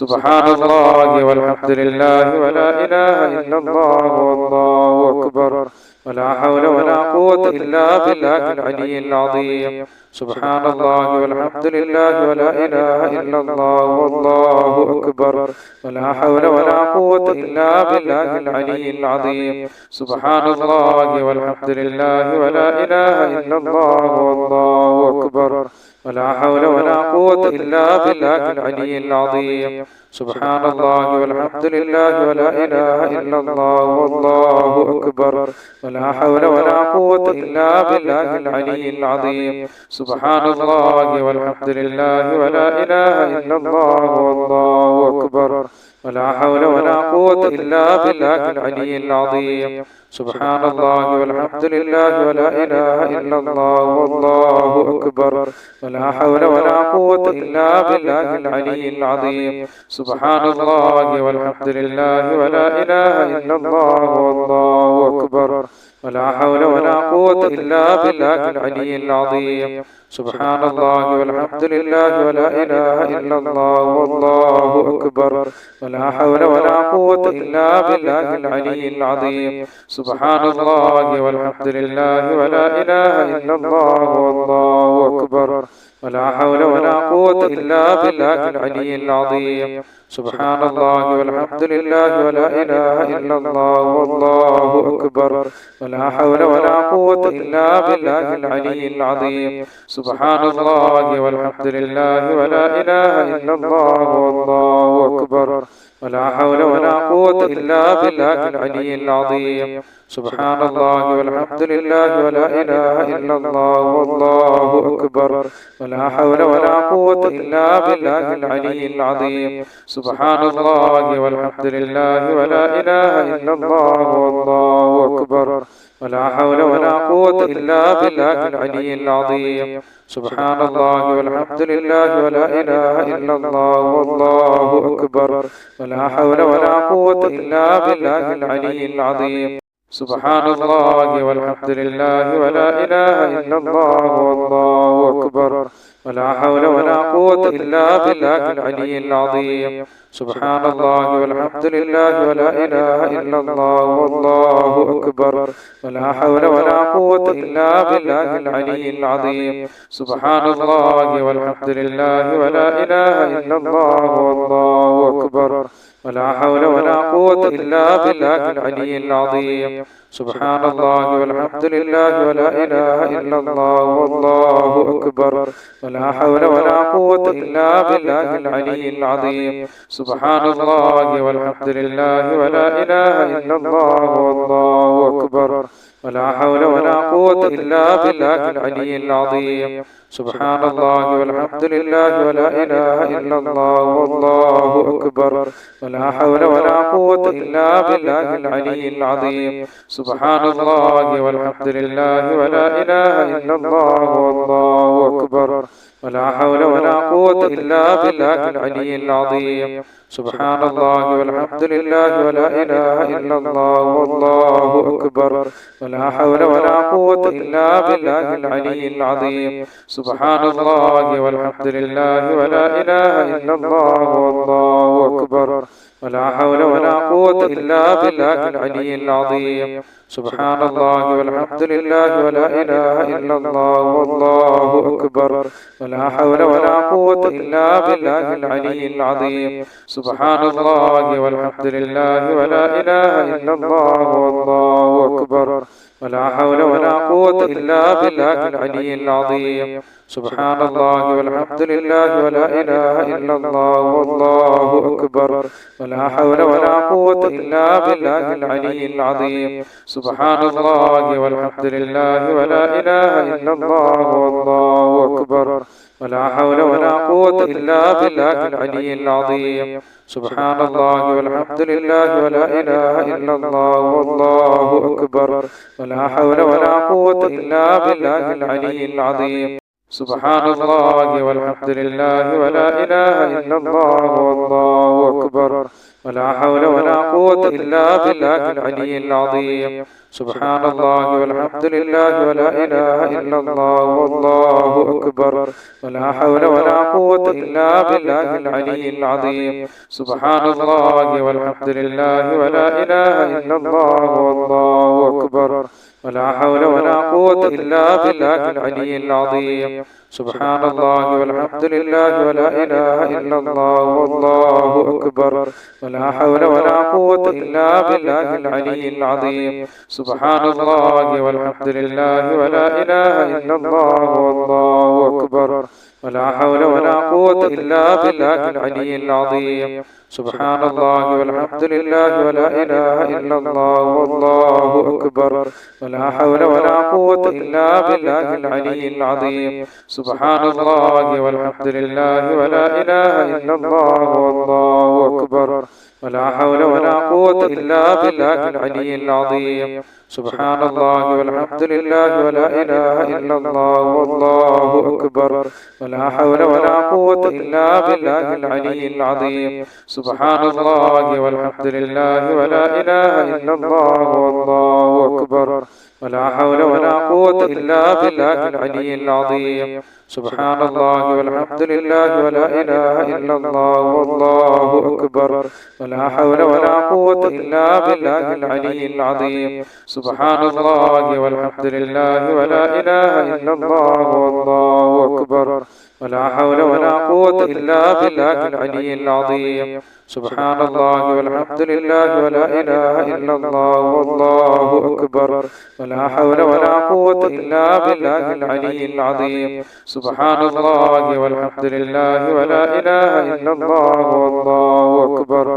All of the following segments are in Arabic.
سبحان الله والحمد لله ولا إله إلا الله والله أكبر ولا حول ولا قوة إلا بالله العلي العظيم سبحان الله والحمد لله ولا إله إلا الله والله أكبر ولا حول ولا قوة إلا بالله العلي العظيم سبحان الله والحمد لله ولا إله إلا الله والله أكبر ولا حول ولا قوة إلا بالله العلي العظيم سبحان الله والحمد لله ولا إله إلا الله والله أكبر ولا حول ولا قوة إلا بالله العلي العظيم سبحان الله والحمد لله ولا إله إلا الله والله أكبر ولا حول ولا قوة إلا بالله العلي العظيم سبحان الله والحمد لله ولا إله إلا الله والله أكبر ولا حول ولا قوة إلا بالله العلي العظيم سبحان الله والحمد لله ولا إله إلا الله والله أكبر ولا حول ولا قوة إلا بالله العلي العظيم سبحان الله والحمد لله ولا إله إلا الله والله أكبر ولا حول ولا قوة إلا بالله العلي العظيم سبحان الله والحمد لله ولا إله إلا الله والله أكبر ولا حول ولا قوة إلا بالله العلي العظيم سبحان الله والحمد لله ولا إله إلا الله والله أكبر ولا حول ولا قوة إلا بالله العلي العظيم سبحان الله والحمد لله ولا إله إلا الله والله أكبر ولا حول ولا قوة إلا بالله العلي العظيم سبحان الله والحمد لله ولا إله إلا الله والله أكبر ولا حول ولا قوة إلا بالله العلي العظيم سبحان الله والحمد لله ولا إله إلا الله والله أكبر ولا حول ولا قوة إلا بالله العلي العظيم سبحان الله والحمد لله ولا إله إلا الله والله أكبر ولا حول ولا قوة إلا بالله العلي العظيم سبحان الله والحمد لله ولا إله إلا الله والله أكبر ولا حول ولا قوة إلا بالله العلي العظيم سبحان الله والحمد لله ولا إله إلا الله والله أكبر ولا حول ولا قوة إلا بالله العلي العظيم سبحان الله والحمد لله ولا إله إلا الله والله أكبر ولا حول ولا قوة إلا بالله العلي العظيم سبحان الله والحمد لله ولا إله إلا الله والله أكبر ولا حول ولا قوة إلا بالله العلي العظيم سبحان الله والحمد لله ولا إله إلا الله والله أكبر ولا حول ولا قوة إلا بالله العلي العظيم سبحان الله والحمد لله ولا إله إلا الله والله أكبر ولا حول ولا قوة إلا بالله العلي العظيم سبحان الله والحمد لله ولا إله إلا الله والله أكبر ولا حول ولا قوة إلا بالله العلي العظيم سبحان الله والحمد لله ولا إله إلا الله والله أكبر ولا حول ولا قوة إلا بالله العلي العظيم سبحان الله والحمد لله ولا إله إلا الله والله أكبر ولا حول ولا قوة إلا بالله العلي العظيم سبحان الله والحمد لله ولا إله إلا الله والله أكبر ولا حول ولا قوة إلا بالله العلي العظيم سبحان الله والحمد لله ولا إله إلا الله والله أكبر ولا حول ولا قوة إلا بالله العلي العظيم سبحان الله والحمد لله ولا إله إلا الله والله أكبر ولا حول ولا قوة إلا بالله العلي العظيم سبحان الله والحمد لله ولا إله إلا الله والله أكبر ولا حول ولا قوة إلا بالله العلي العظيم سبحان الله والحمد لله ولا إله إلا الله والله أكبر ولا حول ولا قوة إلا بالله العلي العظيم سبحان الله والحمد لله ولا إله إلا الله والله أكبر ولا حول ولا قوة إلا بالله العلي العظيم سبحان الله والحمد لله ولا إله إلا الله والله أكبر ولا حول ولا قوة إلا بالله العلي العظيم سبحان الله والحمد لله ولا إله إلا الله والله أكبر ولا حول ولا قوة إلا بالله العلي العظيم سبحان الله والحمد لله ولا إله إلا الله والله أكبر ولا حول ولا قوة إلا بالله العلي العظيم سبحان الله والحمد لله ولا إله إلا الله والله أكبر ولا حول ولا قوة إلا بالله العلي العظيم سبحان الله والحمد لله ولا إله إلا الله والله أكبر ولا حول ولا قوة إلا بالله العلي العظيم سبحان الله والحمد لله ولا إله إلا الله والله أكبر ولا حول ولا قوة إلا بالله العلي العظيم سبحان الله والحمد لله ولا إله إلا الله والله أكبر ولا حول ولا قوة إلا بالله العلي العظيم سبحان الله والحمد لله ولا إله إلا الله والله أكبر ولا حول ولا قوة إلا بالله العلي العظيم سبحان الله والحمد لله ولا إله إلا الله والله أكبر ولا حول ولا قوة إلا بالله العلي العظيم سبحان الله والحمد لله ولا إله إلا الله والله أكبر ولا حول ولا قوة إلا بالله العلي العظيم سبحان الله والحمد لله ولا إله إلا الله والله أكبر ولا حول ولا قوة إلا بالله العلي العظيم سبحان الله والحمد لله ولا إله إلا الله والله أكبر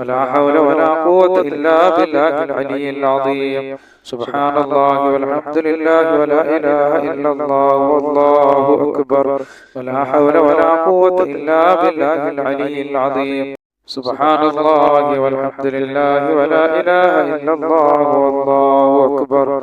ولا حول ولا قوة إلا بالله العلي العظيم سبحان الله والحمد لله ولا إله إلا الله والله أكبر ولا حول ولا قوة إلا بالله العلي العظيم سبحان الله والحمد لله ولا إله إلا الله والله أكبر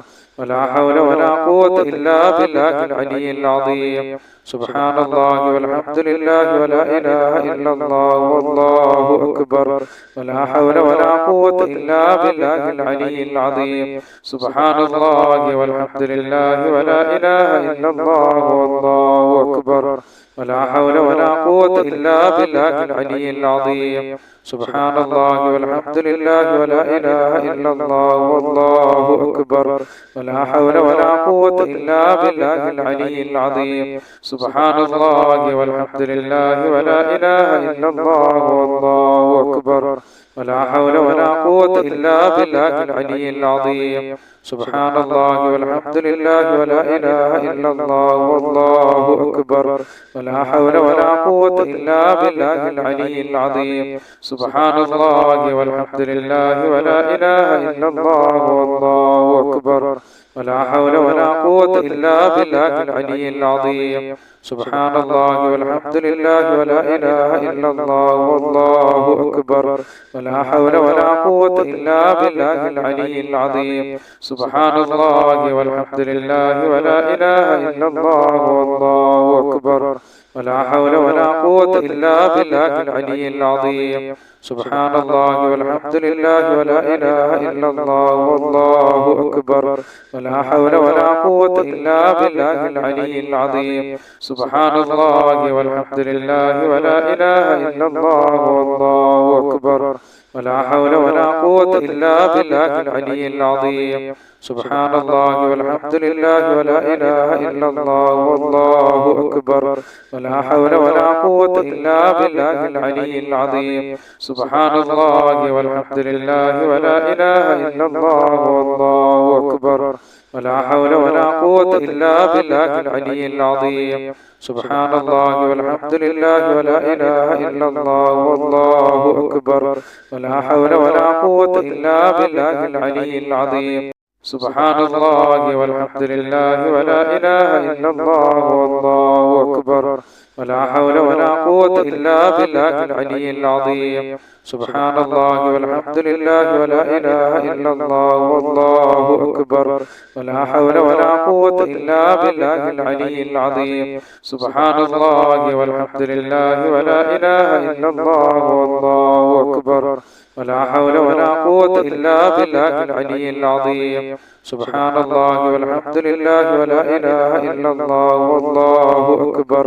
ولا حول ولا قوة إلا بالله العلي العظيم سبحان الله والحمد لله ولا إله إلا الله والله أكبر ولا حول ولا قوة إلا بالله العلي العظيم سبحان الله والحمد لله ولا إله إلا الله والله أكبر ولا حول ولا قوة إلا بالله العلي العظيم سبحان الله والحمد لله ولا إله إلا الله والله أكبر ولا حول ولا قوة إلا بالله العلي العظيم سبحان الله والحمد لله ولا إله إلا الله والله أكبر ولا حول ولا قوة إلا بالله العلي العظيم سبحان الله والحمد لله ولا إله إلا الله والله أكبر ولا حول ولا قوة إلا بالله العلي العظيم سبحان الله والحمد لله ولا إله إلا الله والله أكبر ولا حول ولا قوة إلا بالله العلي العظيم سبحان الله والحمد لله ولا إله إلا الله والله أكبر ولا حول ولا قوة إلا بالله العلي العظيم سبحان الله والحمد لله ولا إله إلا الله والله أكبر ولا حول ولا قوة إلا بالله العلي العظيم سبحان الله والحمد لله ولا إله إلا الله والله أكبر ولا حول ولا قوة إلا بالله العلي العظيم سبحان الله والحمد لله ولا إله إلا الله والله أكبر ولا حول ولا قوة إلا بالله العلي العظيم سبحان الله والحمد لله ولا إله إلا الله والله أكبر ولا حول ولا قوة إلا بالله العلي العظيم سبحان الله والحمد لله ولا إله إلا الله والله أكبر ولا حول ولا قوة إلا بالله العلي العظيم سبحان الله والحمد لله ولا إله إلا الله والله أكبر ولا حول ولا قوة إلا بالله العلي العظيم سبحان الله والحمد لله ولا إله إلا الله والله أكبر ولا حول ولا قوة إلا بالله العلي العظيم سبحان الله والحمد لله ولا إله إلا الله والله أكبر ولا حول ولا قوة إلا بالله العلي العظيم سبحان الله والحمد لله ولا إله إلا الله والله أكبر ولا حول ولا قوة إلا بالله العلي العظيم سبحان الله والحمد لله ولا إله إلا الله والله أكبر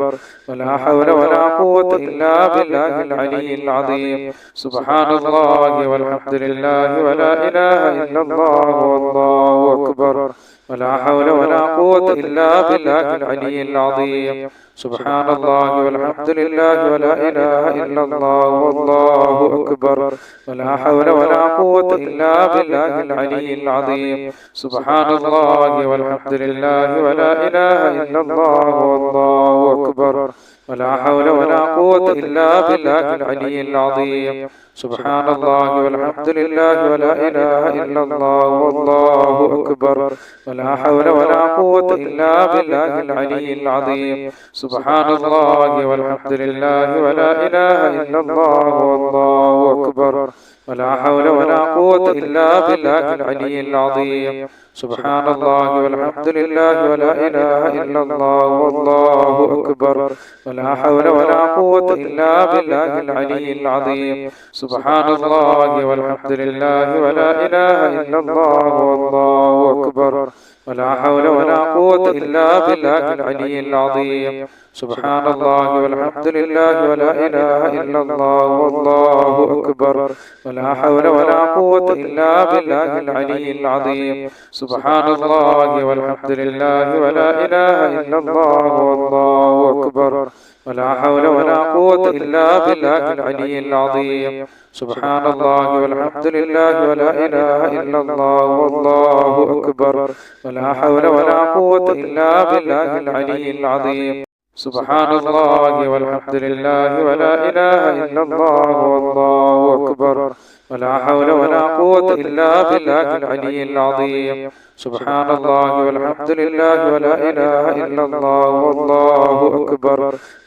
ولا حول ولا قوة إلا بالله العلي العظيم سبحان الله والحمد لله ولا إله إلا الله والله أكبر ولا حول ولا قوة إلا بالله العلي العظيم سبحان الله والحمد لله ولا إله إلا الله والله أكبر ولا حول ولا قوة إلا بالله العلي العظيم سبحان الله والحمد لله ولا إله إلا الله والله أكبر ولا حول ولا قوة إلا بالله العلي العظيم سبحان الله والحمد لله ولا إله إلا الله والله أكبر ولا حول ولا قوة إلا بالله العلي العظيم سبحان الله والحمد لله ولا إله إلا الله والله أكبر ولا حول ولا قوة إلا بالله العلي العظيم سبحان الله والحمد لله ولا إله إلا الله والله أكبر ولا حول ولا قوة إلا بالله العلي العظيم سبحان الله والحمد لله ولا إله إلا الله والله أكبر ولا حول ولا قوة إلا بالله العلي العظيم سبحان الله والحمد لله ولا إله إلا الله والله أكبر ولا حول ولا قوة إلا بالله العلي العظيم سبحان الله والحمد لله ولا إله إلا الله والله أكبر ولا حول ولا قوة إلا بالله العلي العظيم سبحان الله والحمد لله ولا إله إلا الله والله أكبر ولا حول ولا قوة إلا بالله العلي العظيم سبحان الله والحمد لله ولا إله إلا الله والله أكبر ولا حول ولا قوة إلا بالله العلي العظيم سبحان الله والحمد لله ولا إله إلا الله والله أكبر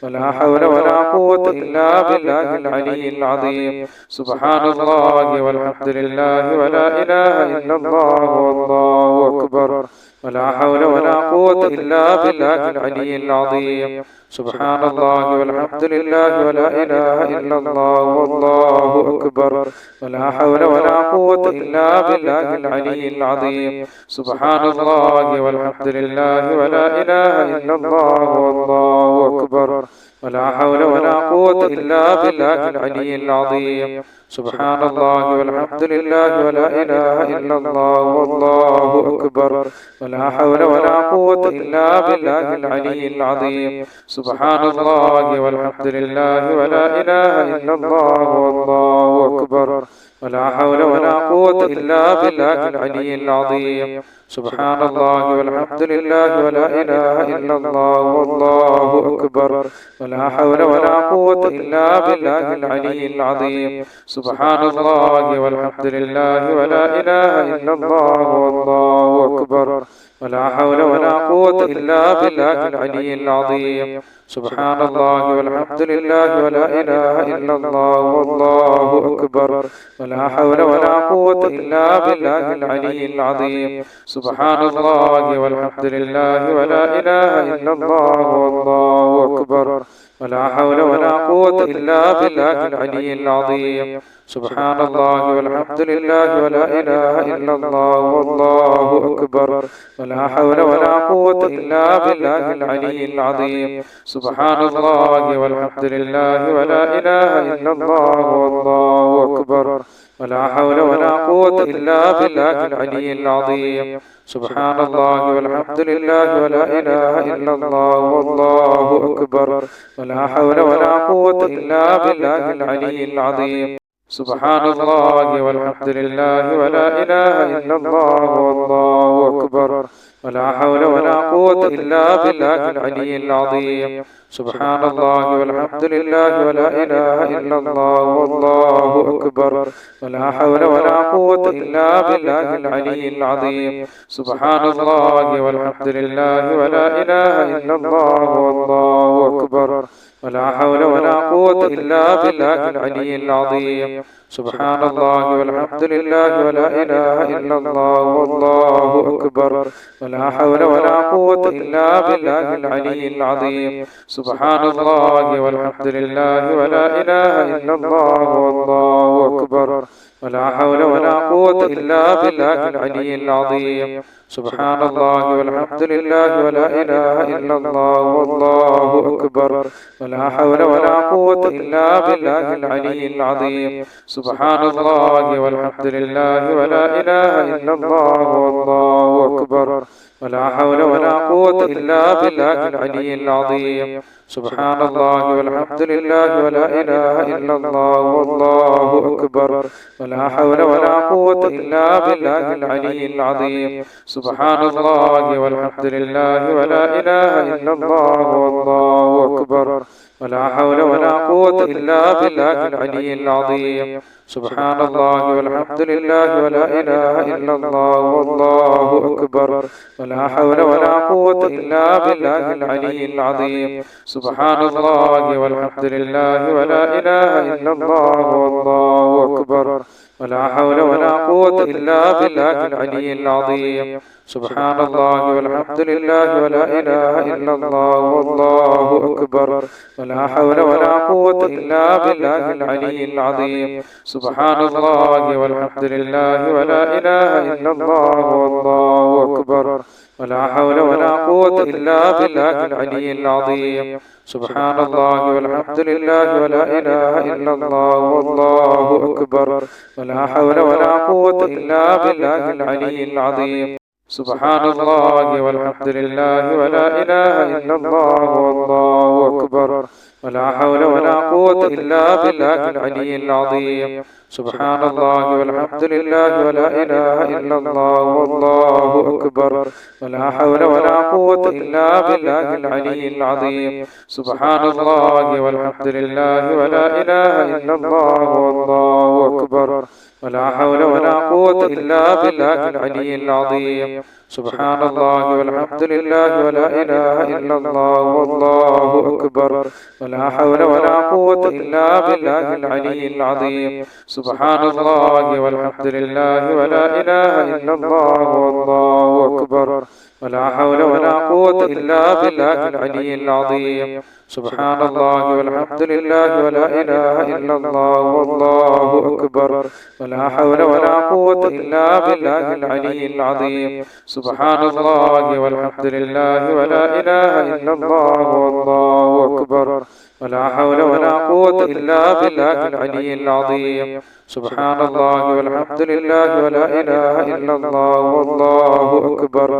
ولا حول ولا قوة إلا بالله العلي العظيم سبحان الله والحمد لله ولا إله إلا الله والله أكبر ولا حول ولا قوة إلا بالله العلي العظيم سبحان الله والحمد لله ولا إله إلا الله والله أكبر ولا حول ولا قوة إلا بالله العلي العظيم سبحان الله والحمد لله ولا إله إلا الله والله أكبر ولا حول ولا قوة إلا بالله العلي العظيم سبحان الله والحمد لله ولا إله إلا الله والله أكبر ولا حول ولا قوة إلا بالله العلي العظيم سبحان الله والحمد لله ولا إله إلا الله والله أكبر ولا حول ولا قوة إلا بالله العلي العظيم سبحان الله والحمد لله ولا إله إلا الله والله أكبر ولا حول ولا قوة إلا بالله العلي العظيم سبحان الله والحمد لله ولا إله إلا الله والله أكبر ولا حول ولا قوة إلا بالله العلي العظيم سبحان الله والحمد لله ولا إله إلا الله والله أكبر ولا حول ولا قوة إلا بالله العلي العظيم سبحان الله والحمد لله ولا إله إلا الله والله أكبر ولا حول ولا قوة إلا بالله العلي العظيم سبحان الله والحمد لله ولا إله إلا الله والله أكبر ولا حول ولا قوة إلا بالله العلي العظيم سبحان الله والحمد لله ولا إله إلا الله والله أكبر ولا حول ولا قوة إلا بالله العلي العظيم سبحان الله والحمد لله ولا إله إلا الله والله أكبر ولا حول ولا قوة إلا بالله العلي العظيم سبحان الله والحمد لله ولا إله إلا الله والله أكبر ولا حول ولا قوة إلا بالله العلي العظيم سبحان الله والحمد لله ولا إله إلا الله والله أكبر ولا حول ولا قوة إلا بالله العلي العظيم سبحان الله والحمد لله ولا إله إلا الله والله أكبر ولا حول ولا قوة إلا بالله العلي العظيم سبحان الله والحمد لله ولا إله إلا الله والله أكبر ولا حول ولا قوة إلا بالله العلي العظيم سبحان الله والحمد لله ولا إله إلا الله والله أكبر ولا حول ولا قوة إلا بالله العلي العظيم سبحان الله والحمد لله ولا إله إلا الله والله أكبر ولا حول ولا قوة إلا بالله العلي العظيم سبحان الله والحمد لله ولا إله إلا الله والله أكبر ولا حول ولا قوة إلا بالله العلي العظيم سبحان الله والحمد لله ولا إله إلا الله والله أكبر ولا حول ولا قوة إلا بالله العلي العظيم سبحان الله والحمد لله ولا إله إلا الله والله أكبر ولا حول ولا قوة إلا بالله العلي العظيم سبحان الله والحمد لله ولا إله إلا الله والله أكبر ولا حول ولا قوة إلا بالله العلي العظيم سبحان الله والحمد لله ولا إله إلا الله والله أكبر ولا حول ولا قوة إلا بالله العلي العظيم سبحان الله والحمد لله ولا إله إلا الله والله أكبر ولا حول ولا قوة إلا بالله العلي العظيم سبحان الله والحمد لله ولا إله إلا الله والله أكبر ولا حول ولا قوة إلا بالله العلي العظيم سبحان الله والحمد لله ولا إله إلا الله والله أكبر ولا حول ولا قوة إلا بالله العلي العظيم سبحان الله والحمد لله ولا إله إلا الله والله أكبر ولا حول ولا قوة إلا بالله العلي العظيم سبحان الله والحمد لله ولا إله إلا الله والله أكبر ولا حول ولا قوة إلا بالله العلي العظيم سبحان الله والحمد لله ولا إله إلا الله والله أكبر ولا حول ولا قوة إلا بالله العلي العظيم سبحان الله والحمد لله ولا إله إلا الله والله أكبر ولا حول ولا قوة إلا بالله العلي العظيم سبحان الله والحمد لله ولا إله إلا الله والله أكبر ولا حول ولا قوة إلا بالله العلي العظيم سبحان الله والحمد لله ولا إله إلا الله والله أكبر ولا حول ولا قوة إلا بالله العلي العظيم سبحان الله والحمد لله ولا إله إلا الله والله أكبر ولا حول ولا قوة إلا بالله العلي العظيم سبحان الله والحمد لله ولا إله إلا الله والله أكبر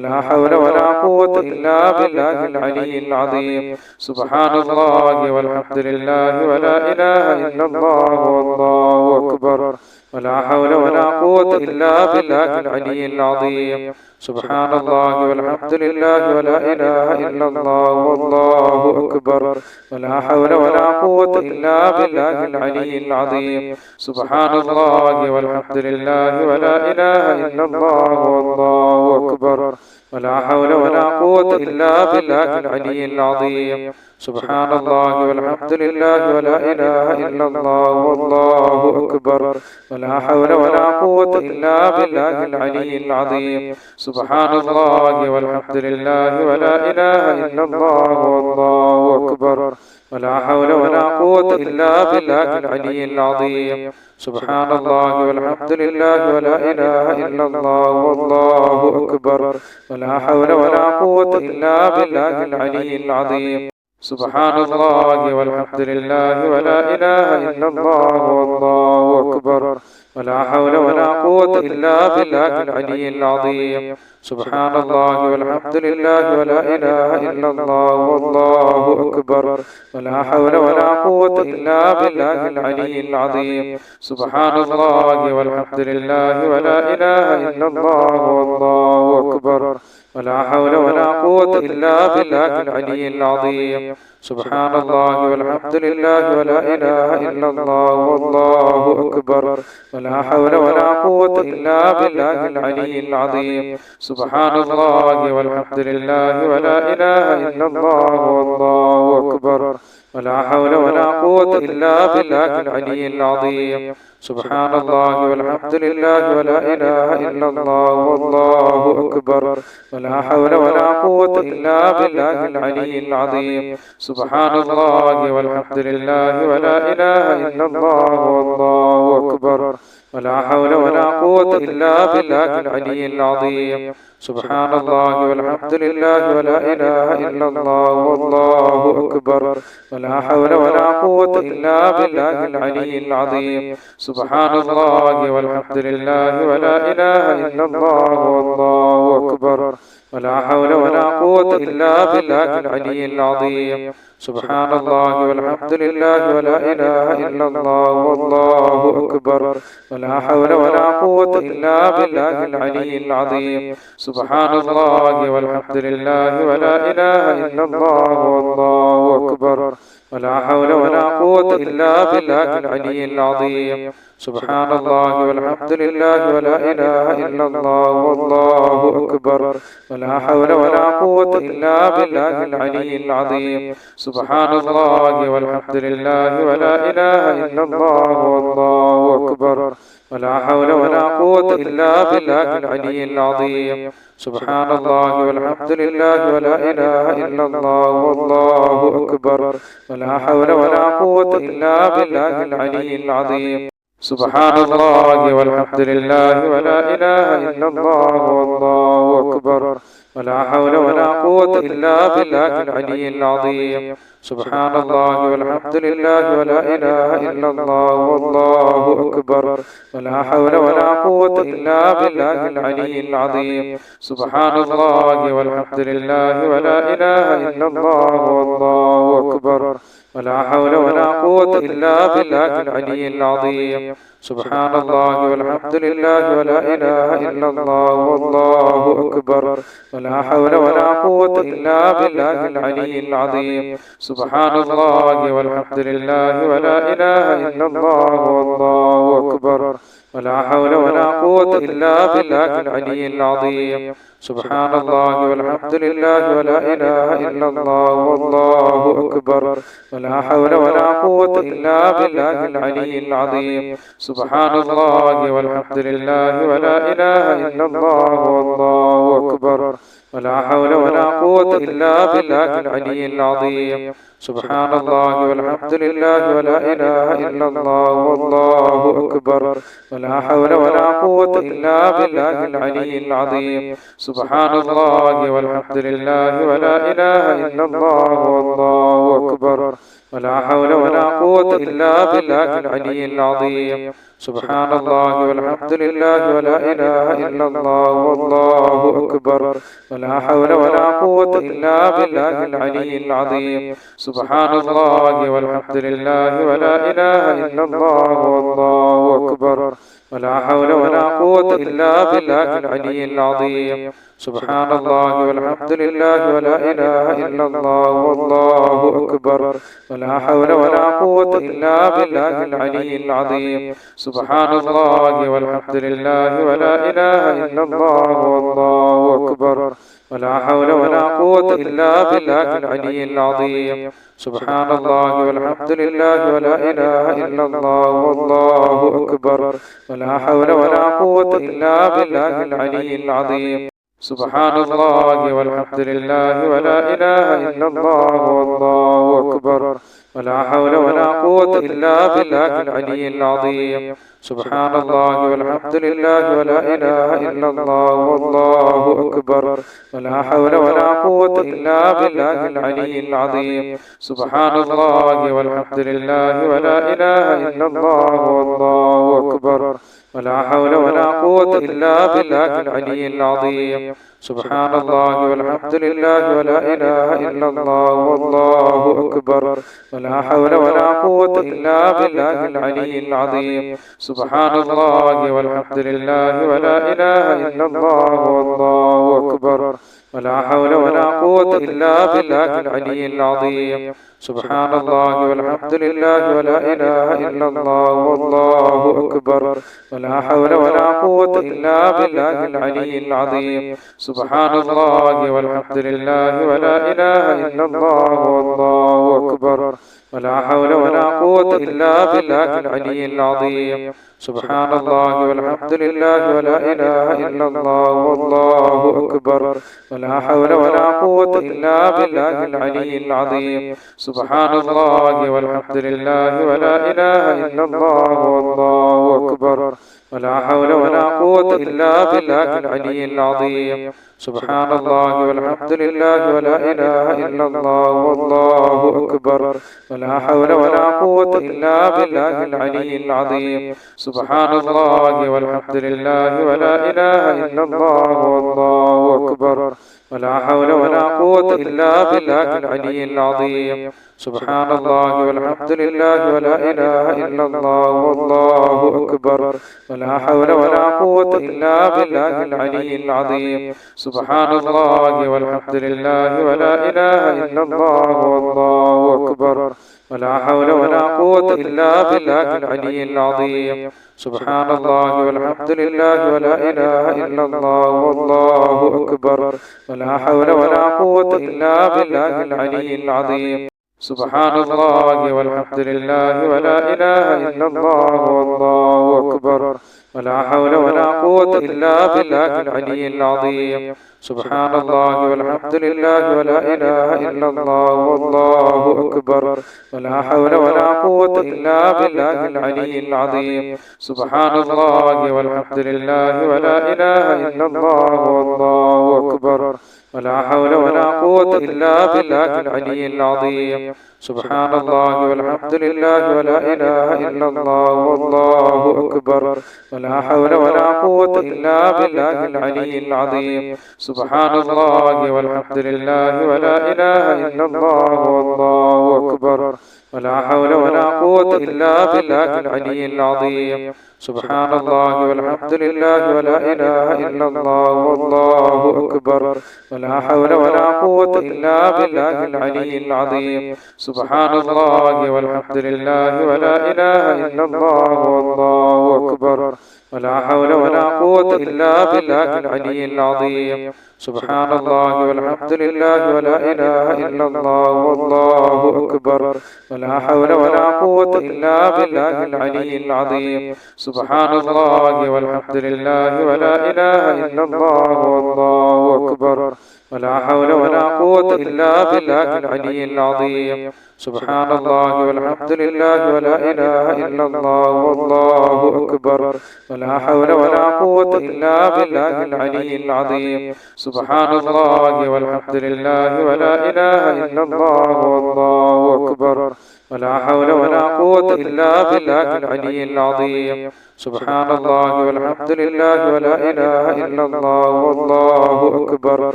ولا حول ولا قوة إلا بالله العلي العظيم سبحان الله والحمد لله ولا إله إلا الله والله أكبر ولا حول ولا قوة إلا بالله العلي العظيم سبحان الله والحمد لله ولا إله إلا الله والله أكبر ولا حول ولا قوة إلا بالله العلي العظيم سبحان الله والحمد لله ولا إله إلا الله والله أكبر ولا حول ولا قوة إلا بالله العلي العظيم سبحان الله والحمد لله ولا إله إلا الله والله أكبر ولا حول ولا قوة إلا بالله العلي العظيم سبحان الله والحمد لله ولا إله إلا الله والله أكبر ولا حول ولا قوة إلا بالله العلي العظيم سبحان الله والحمد لله ولا إله إلا الله والله أكبر ولا حول ولا قوة إلا بالله العلي العظيم سبحان الله والحمد لله ولا إله إلا الله والله أكبر ولا حول ولا قوة إلا بالله العلي العظيم سبحان الله والحمد لله ولا إله إلا الله والله أكبر ولا حول ولا قوة إلا بالله العلي العظيم سبحان الله والحمد لله ولا إله إلا الله والله أكبر ولا حول ولا قوة إلا بالله العلي العظيم سبحان الله والحمد لله ولا إله إلا الله والله أكبر ولا حول ولا قوة إلا بالله العلي العظيم سبحان الله والحمد لله ولا إله إلا الله والله أكبر ولا حول ولا قوة إلا بالله العلي العظيم سبحان الله والحمد لله ولا إله إلا الله والله أكبر ولا حول ولا قوة إلا بالله العلي العظيم سبحان الله والحمد لله ولا إله إلا الله والله أكبر ولا حول ولا قوة إلا بالله العلي العظيم سبحان الله والحمد لله ولا إله إلا الله والله أكبر ولا حول ولا قوة إلا بالله العلي العظيم سبحان الله والحمد لله ولا إله إلا الله والله أكبر ولا حول ولا قوة إلا بالله العلي العظيم سبحان الله والحمد لله ولا إله إلا الله والله أكبر ولا حول ولا قوة إلا بالله العلي العظيم سبحان الله والحمد لله ولا إله إلا الله والله أكبر ولا حول ولا قوة إلا بالله العلي العظيم سبحان الله والحمد لله ولا إله إلا الله والله أكبر ولا حول ولا قوة إلا بالله العلي العظيم سبحان الله والحمد لله ولا إله إلا الله والله أكبر ولا حول ولا قوة إلا بالله العلي العظيم سبحان الله والحمد لله ولا إله إلا الله والله أكبر ولا حول ولا قوة إلا بالله العلي العظيم سبحان الله والحمد لله ولا إله إلا الله والله أكبر ولا حول ولا قوة إلا بالله العلي العظيم سبحان الله والحمد لله ولا إله إلا الله والله أكبر ولا حول ولا قوة إلا بالله العلي العظيم سبحان الله والحمد لله ولا إله إلا الله والله أكبر ولا حول ولا قوة إلا بالله العلي العظيم سبحان الله والحمد لله ولا إله إلا الله والله أكبر ولا حول ولا قوة إلا بالله العلي العظيم سبحان الله والحمد لله ولا إله إلا الله والله أكبر ولا حول ولا قوة إلا بالله العلي العظيم سبحان الله والحمد لله ولا إله إلا الله والله أكبر ولا حول ولا قوة إلا بالله العلي العظيم سبحان الله والحمد لله ولا إله إلا الله والله أكبر ولا حول ولا قوة إلا بالله العلي العظيم سبحان الله والحمد لله ولا إله إلا الله والله أكبر ولا حول ولا قوة إلا بالله العلي العظيم سبحان الله والحمد لله ولا إله إلا الله والله أكبر ولا حول ولا قوة إلا بالله العلي العظيم سبحان الله والحمد لله ولا إله إلا الله والله أكبر ولا حول ولا قوة إلا بالله العلي العظيم سبحان الله والحمد لله ولا إله إلا الله والله أكبر ولا حول ولا قوة إلا بالله العلي العظيم سبحان الله والحمد لله ولا إله إلا الله والله أكبر ولا حول ولا قوة إلا بالله العلي العظيم سبحان الله والحمد لله ولا إله إلا الله والله أكبر ولا حول ولا قوة إلا بالله العلي العظيم سبحان الله والحمد لله ولا إله إلا الله والله أكبر ولا حول ولا قوة إلا بالله العلي العظيم سبحان الله والحمد لله ولا إله إلا الله والله أكبر ولا حول ولا قوة إلا بالله العلي العظيم سبحان الله والحمد لله ولا إله إلا الله والله أكبر ولا حول ولا قوة إلا بالله العلي العظيم سبحان الله والحمد لله ولا إله إلا الله والله أكبر ولا حول ولا قوة إلا بالله العلي العظيم سبحان الله والحمد لله ولا إله إلا الله والله أكبر ولا حول ولا قوة إلا بالله العلي العظيم سبحان الله والحمد لله ولا إله إلا الله والله أكبر ولا حول ولا قوة إلا بالله العلي العظيم سبحان الله والحمد لله ولا إله إلا الله والله أكبر ولا حول ولا قوة إلا بالله العلي العظيم سبحان الله والحمد لله ولا إله إلا الله والله أكبر ولا حول ولا قوة إلا بالله العلي العظيم سبحان الله والحمد لله ولا إله إلا الله والله أكبر ولا حول ولا قوة إلا بالله العلي العظيم سبحان الله والحمد لله ولا إله إلا الله والله أكبر ولا حول ولا قوة إلا بالله العلي العظيم سبحان الله والحمد لله ولا إله إلا الله والله أكبر ولا حول ولا قوة إلا بالله العلي العظيم سبحان الله والحمد لله ولا إله إلا الله والله أكبر ولا حول ولا قوة إلا بالله العلي العظيم سبحان الله والحمد لله ولا إله إلا الله والله أكبر ولا حول ولا قوة إلا بالله العلي العظيم سبحان الله والحمد لله ولا إله إلا الله والله أكبر ولا حول ولا قوة إلا بالله العلي العظيم سبحان الله والحمد لله ولا إله إلا الله والله أكبر ولا حول ولا قوة إلا بالله العلي العظيم سبحان الله والحمد لله ولا إله إلا الله والله أكبر ولا حول ولا قوة إلا بالله العلي العظيم سبحان الله والحمد لله ولا إله إلا الله والله أكبر ولا حول ولا قوة إلا بالله العلي العظيم سبحان الله والحمد لله ولا إله إلا الله والله أكبر ولا حول ولا قوة إلا بالله العلي العظيم سبحان الله والحمد لله ولا إله إلا الله والله أكبر ولا حول ولا قوة إلا بالله العلي العظيم سبحان الله والحمد لله ولا إله إلا الله والله أكبر ولا حول ولا قوة إلا بالله العلي العظيم سبحان الله والحمد لله ولا إله إلا الله والله أكبر ولا حول ولا قوة إلا بالله العلي العظيم سبحان الله والحمد لله ولا إله إلا الله والله أكبر ولا حول ولا قوة إلا بالله العلي العظيم سبحان الله والحمد لله ولا إله إلا الله والله أكبر ولا حول ولا قوة إلا بالله العلي العظيم سبحان الله والحمد لله ولا إله إلا الله والله أكبر ولا حول ولا قوة إلا بالله العلي العظيم سبحان الله والحمد لله ولا إله إلا الله والله أكبر ولا حول ولا قوة إلا بالله العلي العظيم سبحان الله والحمد لله ولا إله إلا الله والله أكبر ولا حول ولا قوة إلا بالله العلي العظيم سبحان الله والحمد لله ولا إله إلا الله والله أكبر ولا حول ولا قوة إلا بالله العلي العظيم سبحان الله والحمد لله ولا إله إلا الله والله أكبر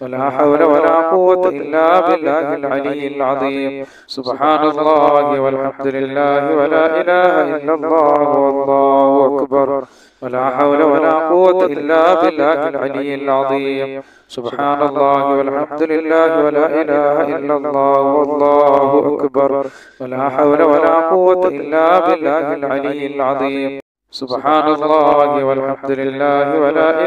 ولا حول ولا قوة إلا بالله العلي العظيم سبحان الله والحمد لله ولا إله إلا الله والله أكبر ولا حول ولا قوة إلا بالله العلي العظيم سبحان الله والحمد لله ولا إله إلا الله والله أكبر ولا حول ولا قوة إلا بالله العلي العظيم سبحان الله والحمد لله ولا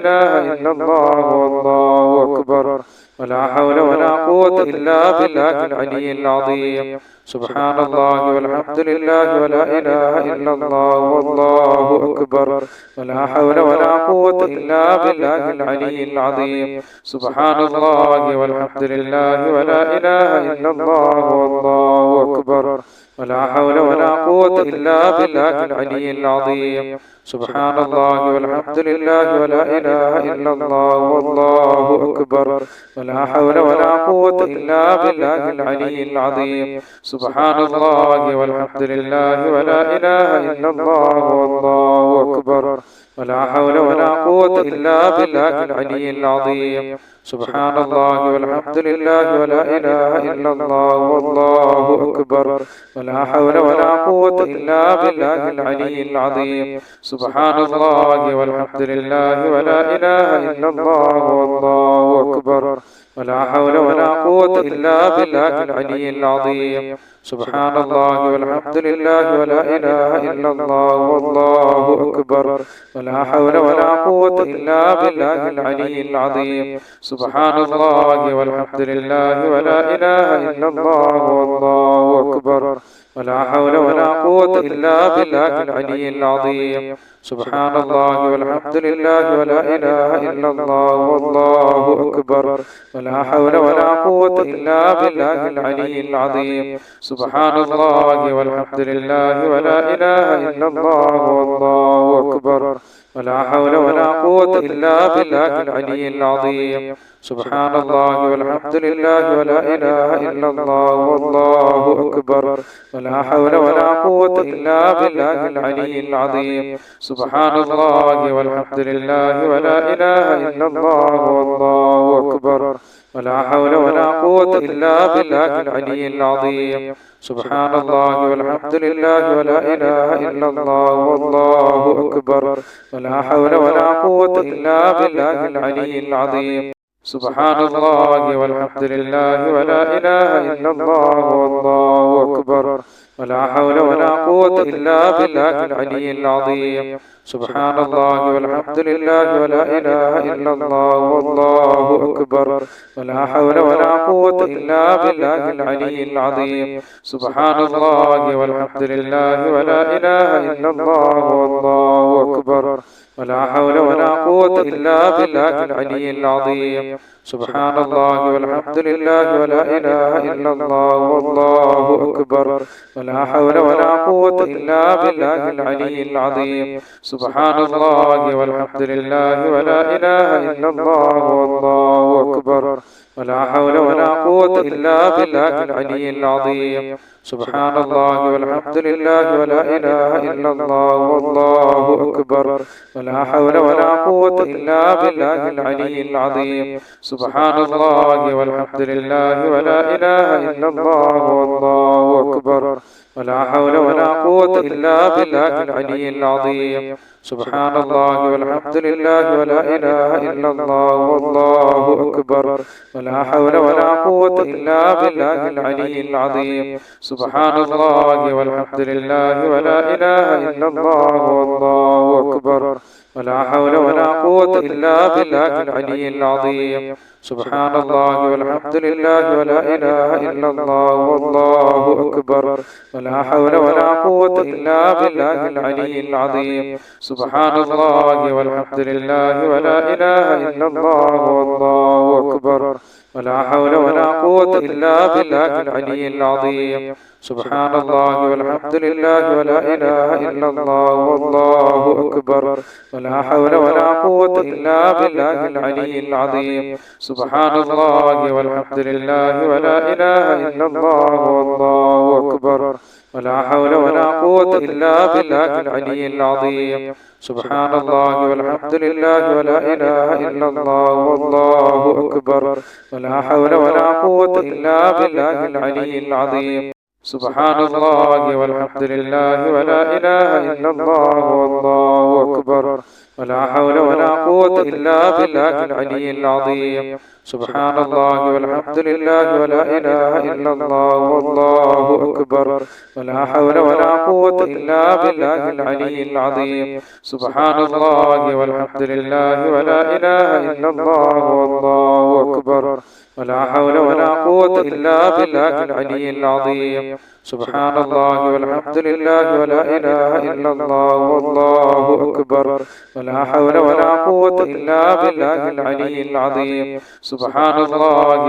إله إلا الله والله أكبر ولا حول ولا قوة إلا بالله العلي العظيم سبحان الله والحمد لله ولا إله إلا الله والله أكبر ولا حول ولا قوة إلا بالله العلي العظيم سبحان الله والحمد لله ولا إله إلا الله والله أكبر ولا حول ولا قوة إلا بالله العلي العظيم سبحان الله والحمد لله ولا إله إلا الله والله أكبر ولا حول ولا قوة إلا بالله العلي العظيم سبحان الله والحمد لله ولا إله إلا الله والله أكبر ولا حول ولا قوة إلا بالله العلي العظيم سبحان الله والحمد لله ولا إله إلا الله والله أكبر ولا حول ولا قوة إلا بالله العلي العظيم سبحان الله والحمد لله ولا إله إلا الله والله أكبر ولا حول ولا قوة إلا بالله العلي العظيم سبحان الله والحمد لله ولا إله إلا الله والله أكبر ولا حول ولا قوة إلا بالله العلي العظيم سبحان الله والحمد لله ولا إله إلا الله والله أكبر ولا حول ولا قوة إلا بالله العلي العظيم سبحان الله والحمد لله ولا إله إلا الله والله أكبر ولا حول ولا قوة إلا بالله العلي العظيم سبحان الله والحمد لله ولا إله إلا الله والله أكبر ولا حول ولا قوة إلا بالله العلي العظيم سبحان الله والحمد لله ولا إله إلا الله والله أكبر ولا حول ولا قوة إلا بالله العلي العظيم سبحان الله والحمد لله ولا إله إلا الله والله أكبر ولا حول ولا قوة إلا بالله العلي العظيم سبحان الله والحمد لله ولا إله إلا الله والله أكبر ولا حول ولا قوة إلا بالله العلي العظيم سبحان الله والحمد لله ولا إله إلا الله والله أكبر ولا حول ولا قوة إلا بالله العلي العظيم سبحان الله والحمد لله ولا إله إلا الله والله أكبر ولا حول ولا قوة إلا بالله العلي العظيم سبحان الله والحمد لله ولا إله إلا الله والله أكبر ولا حول ولا قوة إلا بالله العلي العظيم سبحان الله والحمد لله ولا إله إلا الله والله أكبر ولا حول ولا قوة إلا بالله العلي العظيم سبحان الله والحمد لله ولا إله إلا الله والله أكبر ولا حول ولا قوة إلا بالله العلي العظيم سبحان الله والحمد لله ولا إله إلا الله والله أكبر ولا حول ولا قوة إلا بالله العلي العظيم سبحان الله والحمد لله ولا إله إلا الله والله أكبر ولا حول ولا قوة إلا بالله العلي العظيم سبحان الله والحمد لله ولا إله إلا الله والله أكبر ولا حول ولا قوة إلا بالله العلي العظيم سبحان الله والحمد لله ولا إله إلا الله والله أكبر ولا حول ولا قوة إلا بالله العلي العظيم سبحان الله والحمد لله ولا إله إلا الله والله أكبر ولا حول ولا قوة إلا بالله العلي العظيم سبحان الله والحمد لله ولا إله إلا الله والله أكبر ولا حول ولا قوة إلا بالله العلي العظيم سبحان الله والحمد لله ولا إله إلا الله والله أكبر ولا حول ولا قوة إلا بالله العلي العظيم سبحان الله والحمد لله ولا إله إلا الله والله أكبر ولا حول ولا قوة إلا بالله العلي العظيم سبحان الله والحمد لله ولا إله إلا الله والله أكبر ولا حول ولا قوة إلا بالله العلي العظيم سبحان الله والحمد لله ولا إله إلا الله والله أكبر ولا حول ولا قوة إلا بالله العلي العظيم سبحان الله والحمد لله ولا إله إلا الله والله أكبر ولا حول ولا قوة إلا بالله العلي العظيم سبحان الله والحمد لله ولا إله إلا الله والله أكبر ولا حول ولا قوة إلا بالله العلي العظيم سبحان الله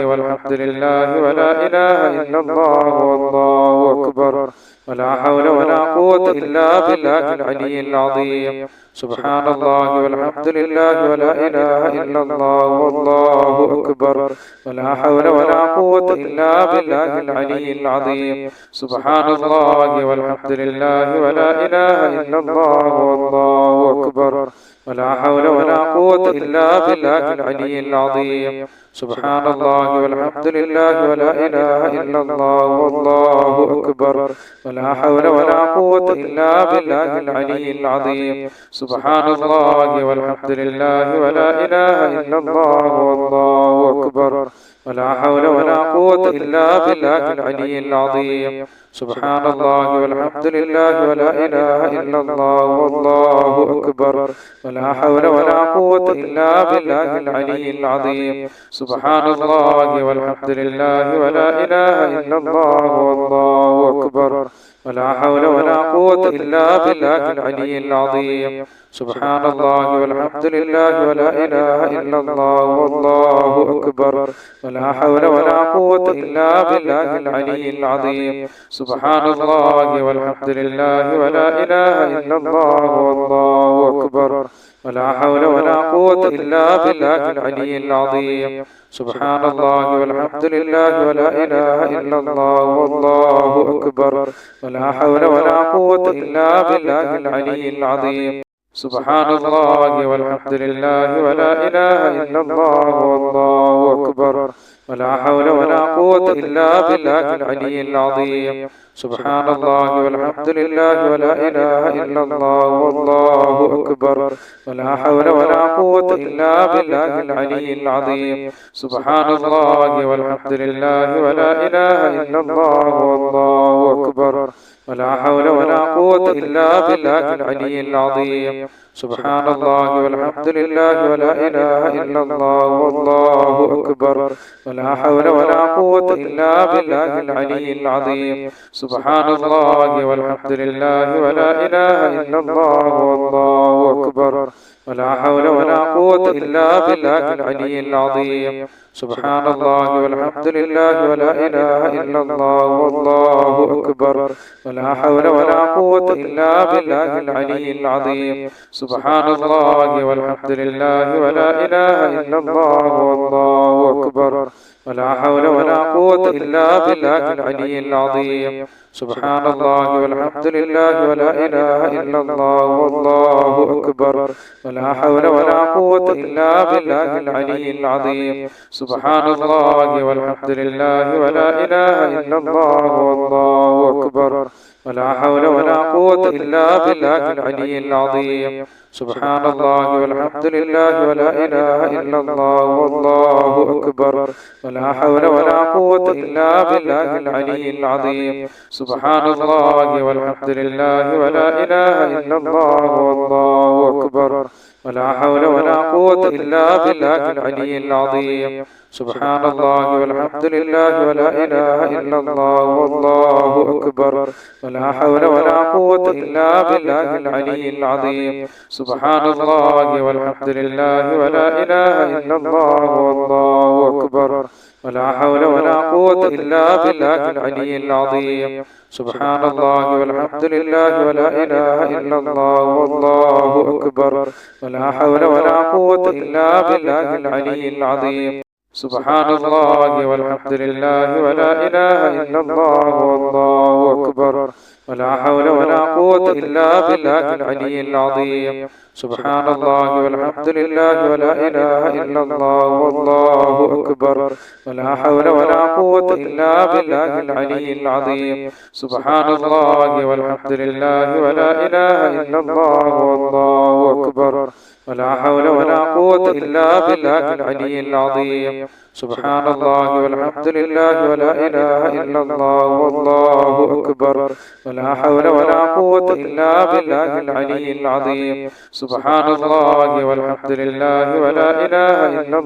والحمد لله ولا إله إلا الله والله أكبر ولا حول ولا قوة إلا بالله العلي العظيم سبحان الله والحمد لله ولا إله إلا الله والله أكبر ولا حول ولا قوة إلا بالله العلي العظيم سبحان الله والحمد لله ولا إله إلا الله والله أكبر ولا حول ولا قوة إلا بالله العلي العظيم سبحان الله والحمد لله ولا إله إلا الله والله أكبر ولا حول ولا قوة إلا بالله العلي العظيم سبحان الله والحمد لله ولا إله إلا الله والله أكبر ولا حول ولا قوة إلا بالله العلي العظيم سبحان الله والحمد لله ولا إله إلا الله والله أكبر ولا حول ولا قوة إلا بالله العلي العظيم سبحان الله والحمد لله ولا إله إلا الله والله أكبر ولا حول ولا قوة إلا بالله العلي العظيم سبحان الله والحمد لله ولا إله إلا الله والله أكبر ولا حول ولا قوة إلا بالله العلي العظيم سبحان الله والحمد لله ولا إله إلا الله والله أكبر ولا حول ولا قوة إلا بالله العلي العظيم سبحان الله والحمد لله ولا إله إلا الله والله أكبر ولا حول ولا قوة إلا بالله العلي العظيم سبحان الله والحمد لله ولا إله إلا الله والله أكبر ولا حول ولا قوة إلا بالله العلي العظيم سبحان الله والحمد لله ولا إله إلا الله والله أكبر ولا حول ولا قوة إلا بالله العلي العظيم سبحان الله والحمد لله ولا إله إلا الله والله أكبر ولا حول ولا قوة إلا بالله العلي العظيم سبحان الله والحمد لله ولا إله إلا الله والله أكبر ولا حول ولا قوة إلا بالله العلي العظيم سبحان الله والحمد لله ولا إله إلا الله والله أكبر ولا حول ولا قوة إلا بالله العلي العظيم سبحان الله والحمد لله ولا إله إلا الله والله أكبر ولا حول ولا قوة إلا بالله العلي العظيم سبحان الله والحمد لله ولا إله إلا الله والله أكبر ولا حول ولا قوة إلا بالله العلي العظيم سبحان الله والحمد لله ولا إله إلا الله والله أكبر ولا حول ولا قوة إلا بالله العلي العظيم سبحان الله والحمد لله ولا إله إلا الله والله أكبر ولا حول ولا قوة إلا بالله العلي العظيم سبحان الله والحمد لله ولا إله إلا الله والله أكبر ولا حول ولا قوة إلا بالله العلي العظيم سبحان الله والحمد لله ولا إله إلا الله والله أكبر ولا حول ولا قوة إلا بالله العلي العظيم سبحان الله والحمد لله ولا إله إلا الله والله أكبر ولا حول ولا قوة إلا بالله العلي العظيم سبحان الله والحمد لله ولا إله إلا الله والله أكبر ولا حول ولا قوة إلا بالله العلي العظيم سبحان الله والحمد لله ولا إله إلا الله والله أكبر ولا حول ولا قوة إلا بالله العلي العظيم سبحان الله والحمد لله ولا إله إلا الله والله أكبر ولا حول ولا قوة إلا بالله العلي العظيم سبحان الله والحمد لله ولا إله إلا الله والله أكبر ولا حول ولا قوة إلا بالله العلي العظيم سبحان الله والحمد لله ولا إله إلا الله والله أكبر ولا حول ولا قوة إلا بالله العلي العظيم سبحان الله والحمد لله ولا إله إلا الله والله أكبر ولا حول ولا قوة إلا بالله العلي العظيم سبحان الله والحمد لله ولا إله إلا الله والله أكبر ولا حول ولا قوة إلا بالله العلي العظيم سبحان الله والحمد لله ولا إله إلا